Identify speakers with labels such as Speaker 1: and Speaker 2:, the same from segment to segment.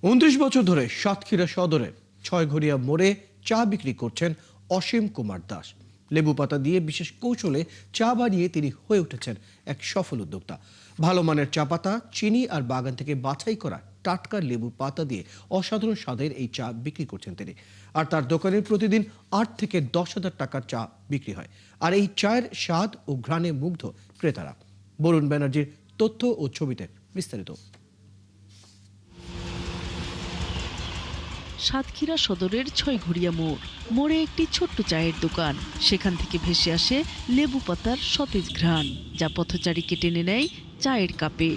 Speaker 1: 29 বছর ধরে সাতক্ষীরা সদরে ছয়ঘরিয়া মোড়ে চা বিক্রি করছেন অসীম কুমার দাস। লেবু পাতা দিয়ে বিশেষ কৌশলে চা বানিয়ে তিনি হয়ে উঠেছেন এক সফল উদ্যোক্তা। ভালো মানের চা পাতা, চিনি আর বাগান থেকে বাছাই করা টাটকা লেবু পাতা দিয়ে অসাধারণ স্বাদের এই চা বিক্রি করছেন তিনি। আর তার দোকানে প্রতিদিন 8 থেকে 10,000 টাকার চা বিক্রি হয়। আর এই চায়ের স্বাদ ও ঘ্রাণে মুগ্ধ ক্রেতারা। বরুণ ব্যানার্জির তথ্য ও ছবিতে বিস্তারিত।
Speaker 2: সাতক্ষীরা সদরের ছয়ঘরিয়া মোড়ে একটি ছোট্ট চায়ের দোকান। সেখান থেকে ভেসে আসে লেবু পাতার সতেজ ঘ্রাণ, যা পথচারীকে টেনে নেয় চায়ের কাপে।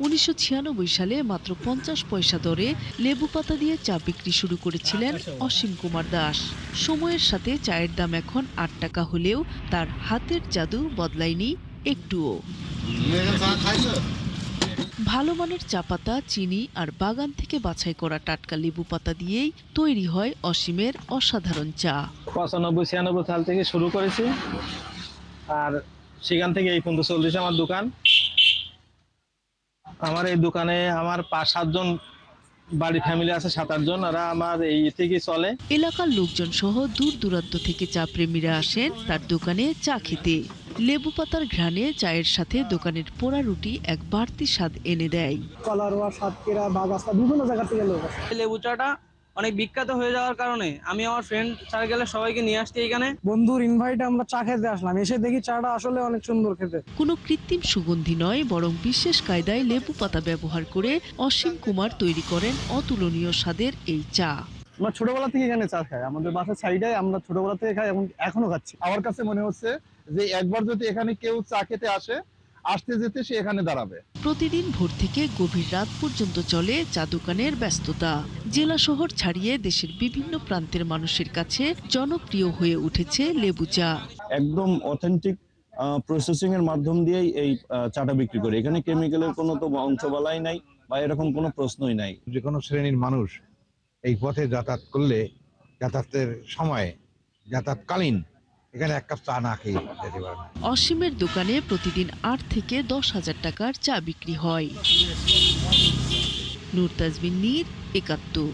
Speaker 2: 1996 সালে মাত্র 50 পয়সা দরে লেবু পাতা দিয়ে চা বিক্রি শুরু করেছিলেন অসীম কুমার দাস। সময়ের সাথে চায়ের দাম এখন 8 টাকা হলেও তার হাতের জাদু বদলায়নি একটুও। ভালো মানের চা পাতা, চিনি আর বাগান থেকে বাছাই করা টাটকা লেবু পাতা দিয়েই তৈরি হয় অসীমের অসাধারণ চা।
Speaker 3: 95-96 সাল থেকে শুরু করেছি, আর সেখান থেকে এই পর্যন্ত চলছে আমার দোকান। আমার এই দোকানে আমার 5-7 জন বাড়ি ফ্যামিলি আছে, 7-8 জন, আর আমার এই থেকে চলে।
Speaker 2: এলাকার লোকজন সহ দূর দূরান্ত থেকে চা প্রেমীরা আসেন তার দোকানে চা খেতে। লেবু পাতার ঘ্রাণে চায়ের সাথে দোকানের পোড়া রুটি এক বাড়তি স্বাদ এনে দেয়।
Speaker 4: কলারোয়া, সাতক্ষীরা, বাগাসা বিভিন্ন জায়গা থেকে লোক আসে।
Speaker 5: লেবু চাটা অনেক বিখ্যাত হয়ে যাওয়ার কারণে আমি আমার ফ্রেন্ড সার্কেলের সবাইকে নিয়ে আসছি এখানে।
Speaker 4: বন্ধুর ইনভাইটে আমরা চা খেতে আসলাম, এসে দেখি চাটা আসলে অনেক সুন্দর খেতে।
Speaker 2: কোনো কৃত্রিম সুগন্ধি নয়, বরং বিশেষ কায়দায় লেবু পাতা ব্যবহার করে অসীম কুমার তৈরি করেন অতুলনীয় স্বাদের এই চা।
Speaker 4: আমরা ছোটবেলা থেকে এখানে চা খাই, আমাদের বাসার সাইডে আমরা ছোটবেলা থেকে খাই এবং এখনো খাচ্ছি।
Speaker 6: আমার কাছে মনে হচ্ছে যে একবার যদি এখানে কেউ চা খেতে আসতে যেতে সে এখানে দাঁড়াবে।
Speaker 2: প্রতিদিন ভোর থেকে গভীর রাত পর্যন্ত চলে চা দোকানের ব্যস্ততা। জেলা শহর ছাড়িয়ে দেশের বিভিন্ন প্রান্তের মানুষের কাছে জনপ্রিয় হয়ে উঠেছে লেবু চা।
Speaker 7: একদম অথেন্টিক প্রসেসিং এর মাধ্যম দিয়েই এই চাটা বিক্রি করে। এখানে কেমিক্যালের কোনো তো অংশ বলাই নাই বা এরকম কোনো প্রশ্নই নাই।
Speaker 8: যে কোনো শ্রেণীর মানুষ এই পথে যাতায়াত করলে, যাতায়াতের সময়, যাতায়াতকালীন এখানে এক কাপ চা না খেয়ে যেতে পারে না।
Speaker 2: অসীমের দোকানে প্রতিদিন 8 থেকে 10,000 টাকার চা বিক্রি হয়। নূর তাজমিন নীর, 71।